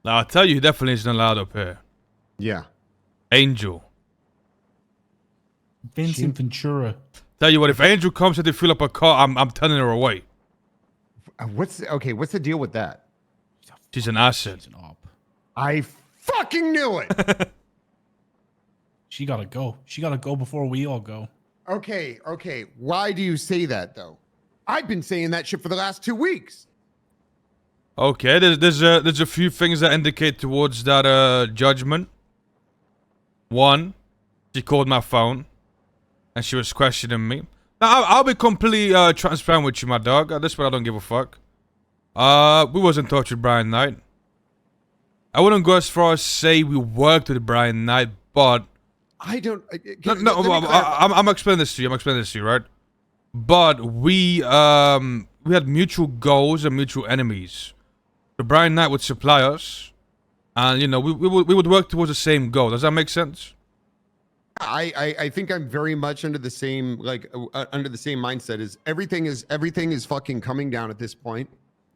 Now, I'll tell you, he definitely isn't allowed up here. Yeah. Angel. Vincent Ventura. Tell you what, if Angel comes here to fill up a car, I'm turning her away. What's the deal with that? She's an asset. She's an op. I fucking knew it. She gotta go. She gotta go before we all go. Okay. Why do you say that though? I've been saying that shit for the last 2 weeks. Okay, there's a few things that indicate towards that judgment. One, she called my phone, and she was questioning me. Now I'll be completely transparent with you, my dog. At this point, I don't give a fuck. We was in touch with Brian Knight. I wouldn't go as far as say we worked with Brian Knight, but I don't. I'm explaining this to you. Right? But we had mutual goals and mutual enemies. So Brian Knight would supply us, and you know we would work towards the same goal. Does that make sense? I think I'm very much under the same under the same mindset. Is everything is fucking coming down at this point.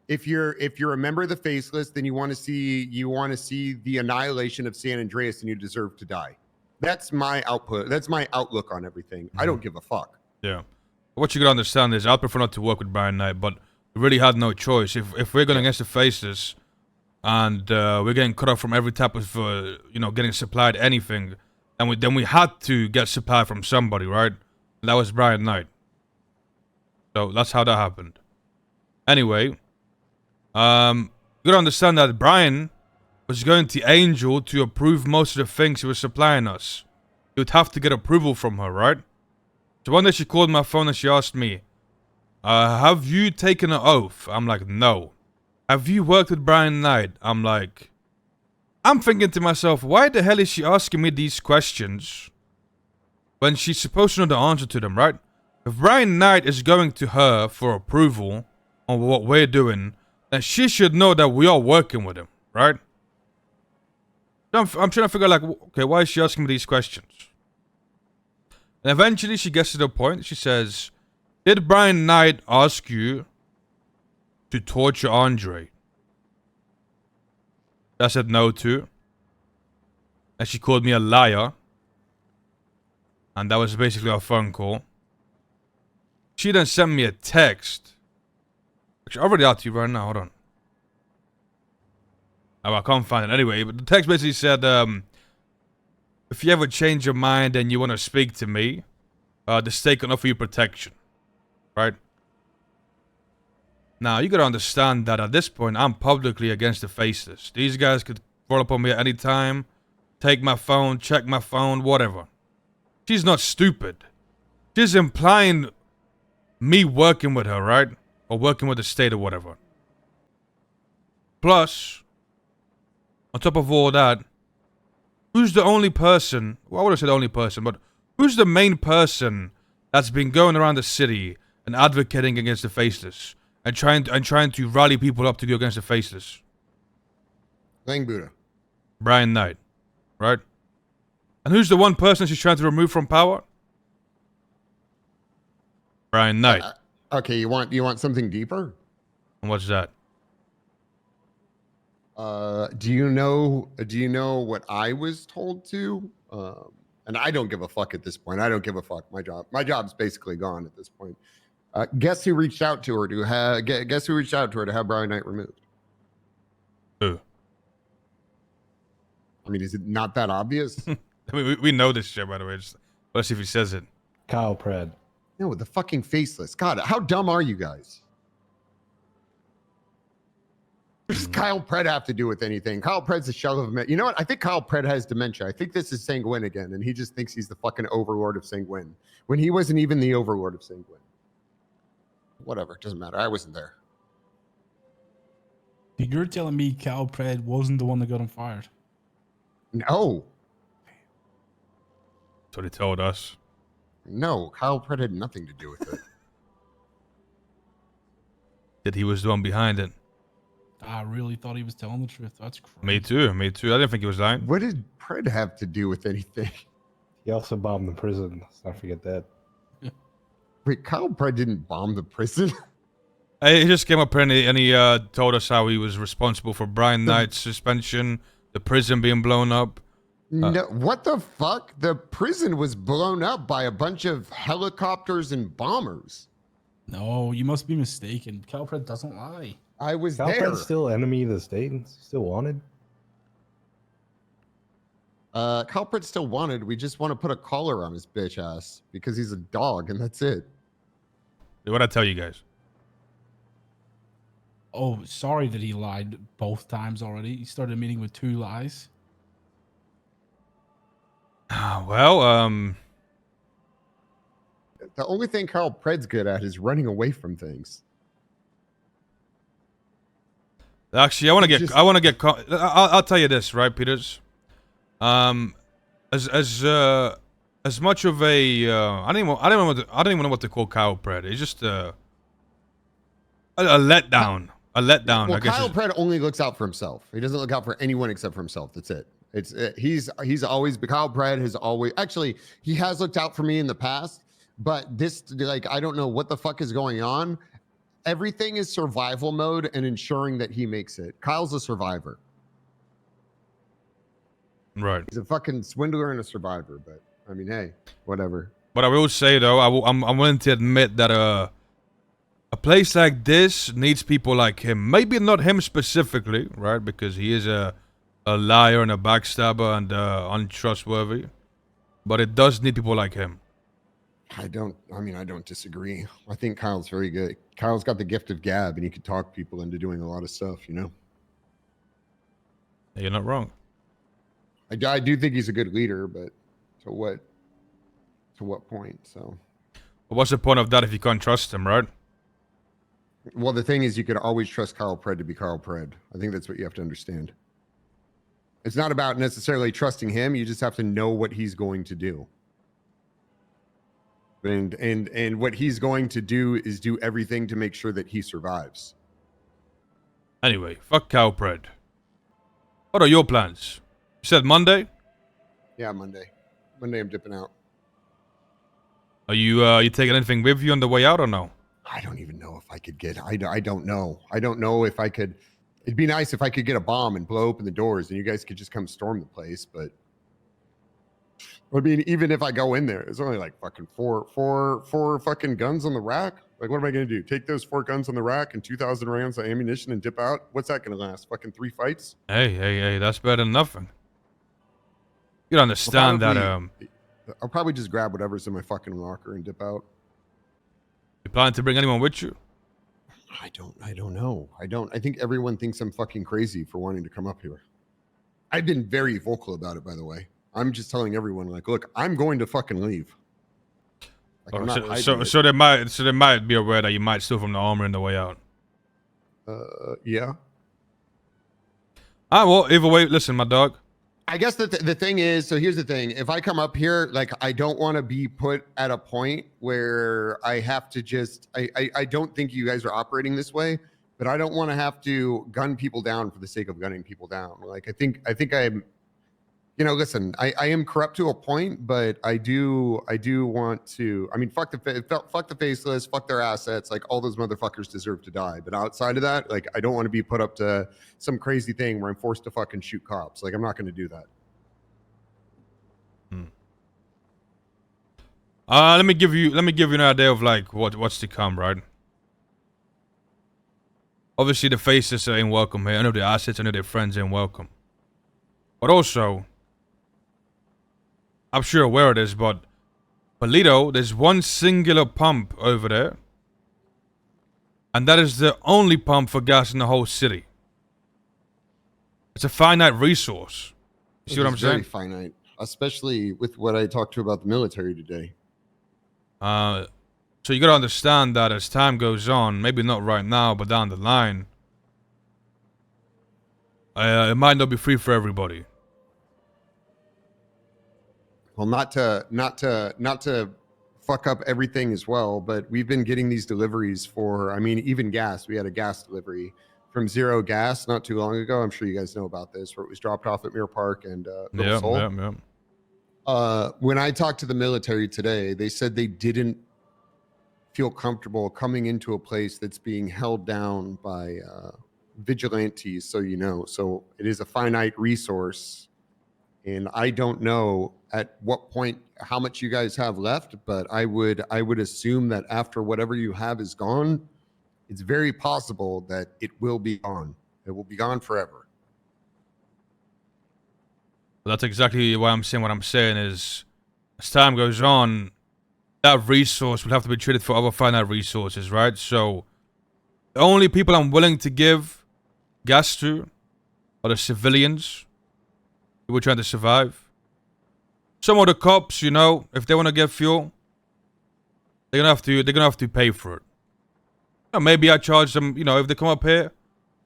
If you're a member of the Faceless, then you want to see the annihilation of San Andreas, and you deserve to die. That's my output. That's my outlook on everything. I don't give a fuck. Yeah. What you gotta understand is I'd prefer not to work with Brian Knight, but we really had no choice. If we're going against the Faces, and we're getting cut off from every type of getting supplied anything, and then we had to get supply from somebody, right? And that was Brian Knight. So that's how that happened. Anyway, you gotta understand that Brian was going to Angel to approve most of the things he was supplying us. He would have to get approval from her, right? So one day she called my phone and she asked me, have you taken an oath? I'm like, no. Have you worked with Brian Knight? I'm thinking to myself, why the hell is she asking me these questions when she's supposed to know the answer to them, right? If Brian Knight is going to her for approval on what we're doing, then she should know that we are working with him, right? So I'm trying to figure out, like, okay, why is she asking me these questions? And eventually she gets to the point. She says, did Brian Knight ask you to torture Andre? I said no to. And she called me a liar. And that was basically our phone call. She then sent me a text. Actually, I'll read it out to you right now. Hold on. Oh, I can't find it anyway. But the text basically said, if you ever change your mind and you want to speak to me, the state can offer you protection. Right? Now, you gotta understand that at this point, I'm publicly against the Faceless. These guys could roll up on me at any time, take my phone, check my phone, whatever. She's not stupid. She's implying me working with her, right? Or working with the state or whatever. Plus, on top of all that, who's the only person, well, I wouldn't say the only person, but who's the main person that's been going around the city and advocating against the Faceless? And trying to rally people up to go against the Faceless. Lang Buddha. Brian Knight. Right? And who's the one person she's trying to remove from power? Brian Knight. Okay, you want something deeper? And what's that? Do you know what I was told to? And I don't give a fuck at this point. I don't give a fuck. My job's basically gone at this point. Guess who reached out to her to have Brian Knight removed? Who? I mean, is it not that obvious? I mean, we know this shit, by the way. Let's see if he says it. Kyle Pred. No, the fucking Faceless. God, how dumb are you guys? What does Kyle Pred have to do with anything? Kyle Pred's a shell of a... You know what? I think Kyle Pred has dementia. I think this is Sanguine again, and he just thinks he's the fucking overlord of Sanguine, when he wasn't even the overlord of Sanguine. Whatever, it doesn't matter. I wasn't there. You're telling me Kyle Pred wasn't the one that got him fired? No. That's what he told us. No, Kyle Pred had nothing to do with it. That he was the one behind it. I really thought he was telling the truth. That's crazy. Me too. I didn't think he was lying. What did Pred have to do with anything? He also bombed the prison. Let's not forget that. Wait, Kyle Pred didn't bomb the prison? He just came up here and he told us how he was responsible for Brian Knight's suspension, the prison being blown up. No, what the fuck? The prison was blown up by a bunch of helicopters and bombers. No, you must be mistaken. Calpred doesn't lie. I was there. Calpred's still enemy of the state and still wanted. Calpred's still wanted. We just want to put a collar on his bitch ass because he's a dog, and that's it. What I tell you guys? Oh, sorry that he lied both times already. He started a meeting with 2 lies. Well, The only thing Carl Pred's good at is running away from things. actually, I want to get. I'll tell you this, right, Peters? As much of a I don't even know what to call Kyle Pred. It's just a letdown. A letdown. Well, I guess Kyle Pred only looks out for himself. He doesn't look out for anyone except for himself. That's it. He's always Kyle Pred has always actually he has looked out for me in the past, but this like I don't know what the fuck is going on. Everything is survival mode and ensuring that he makes it. Kyle's a survivor. right. He's a fucking swindler and a survivor, but I mean, hey, whatever. But I will say though, I'm willing to admit that a place like this needs people like him. Maybe not him specifically, right? Because he is a liar and a backstabber and untrustworthy. But it does need people like him. I don't disagree. I think Kyle's very good. Kyle's got the gift of gab and he can talk people into doing a lot of stuff, you know? You're not wrong. I do think he's a good leader, but to what point? So, But what's the point of that if you can't trust him, right? well, the thing is, you could always trust Carl Pred to be Carl Pred. I think that's what you have to understand. It's not about necessarily trusting him. You just have to know what he's going to do. And what he's going to do is do everything to make sure that he survives. Anyway, fuck Kyle Pred. What are your plans? You said Monday? Yeah, Monday. Monday, I'm dipping out. Are you taking anything with you on the way out or no? I don't even know if I could get. I don't know. I don't know if I could. It'd be nice if I could get a bomb and blow open the doors and you guys could just come storm the place. But I mean, even if I go in there, it's only like fucking four fucking guns on the rack. Like, what am I gonna do? Take those 4 guns on the rack and 2,000 rounds of ammunition and dip out? What's that gonna last? Fucking 3 fights? Hey, that's better than nothing. You understand that I'll probably just grab whatever's in my fucking locker and dip out. you plan to bring anyone with you? I don't know. I think everyone thinks I'm fucking crazy for wanting to come up here. I've been very vocal about it, by the way. I'm just telling everyone, like, look, I'm going to fucking leave. Like, I'm not hiding it. So they might be aware that you might steal from the armor on the way out. Yeah. Well, either way, listen, my dog. I guess the thing is, so here's the thing. If I come up here, like, I don't want to be put at a point where I have to just, I don't think you guys are operating this way, but I don't want to have to gun people down for the sake of gunning people down. Like, I think I'm, you know, listen, I am corrupt to a point, but I do want to, I mean, fuck the Faceless, fuck their assets. Like, all those motherfuckers deserve to die. But outside of that, like, I don't want to be put up to some crazy thing where I'm forced to fucking shoot cops. Like, I'm not going to do that. Let me give you an idea of like what's to come, right? Obviously, the Faces ain't welcome here. I know the assets, I know their friends ain't welcome. But also, I'm sure aware of this, but Polito, there's one singular pump over there. And that is the only pump for gas in the whole city. It's a finite resource. You see what I'm saying? Very finite, especially with what I talked to about the military today. So you gotta understand that as time goes on, maybe not right now, but down the line, it might not be free for everybody. Well, not to fuck up everything as well, but we've been getting these deliveries for, I mean, even gas. We had a gas delivery from Zero Gas not too long ago. I'm sure you guys know about this, where it was dropped off at Mirror Park and Yeah. When I talked to the military today, they said they didn't feel comfortable coming into a place that's being held down by vigilantes. So so it is a finite resource, and I don't know at what point how much you guys have left, but I would assume that after whatever you have is gone, it's very possible that it will be gone. It will be gone forever. Well, that's exactly why I'm saying what I'm saying is, as time goes on, that resource will have to be traded for other finite resources, right? So the only people I'm willing to give gas to are the civilians who are trying to survive. Some of the cops, if they want to get fuel, they're gonna have to pay for it. Maybe I charge them, if they come up here,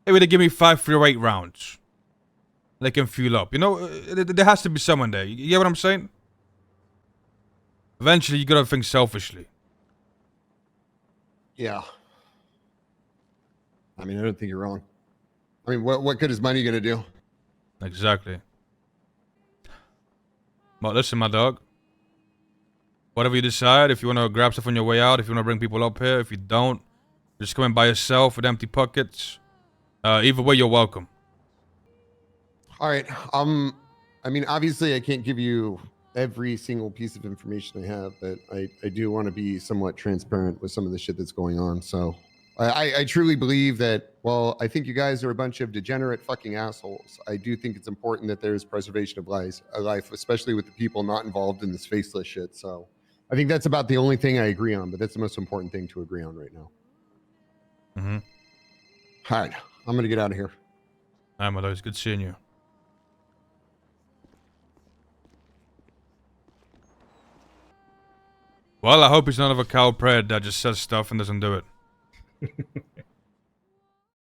maybe they give me 5 308 rounds. They can fuel up. There has to be someone there. You get what I'm saying? Eventually, you gotta think selfishly. Yeah. I mean, I don't think you're wrong. I mean, what good is money gonna do? Exactly. But listen, my dog. Whatever you decide, if you want to grab stuff on your way out, if you want to bring people up here, if you don't, just come in by yourself with empty pockets. Either way, you're welcome. All right. I mean, obviously, I can't give you every single piece of information I have, but I do want to be somewhat transparent with some of the shit that's going on. So I truly believe that, well, I think you guys are a bunch of degenerate fucking assholes. I do think it's important that there's preservation of life, especially with the people not involved in this faceless shit. So I think that's about the only thing I agree on, but that's the most important thing to agree on right now. Mm-hmm. All right. I'm going to get out of here. All right, my dog. It's good seeing you. Well, I hope he's not of a cow pred that just says stuff and doesn't do it.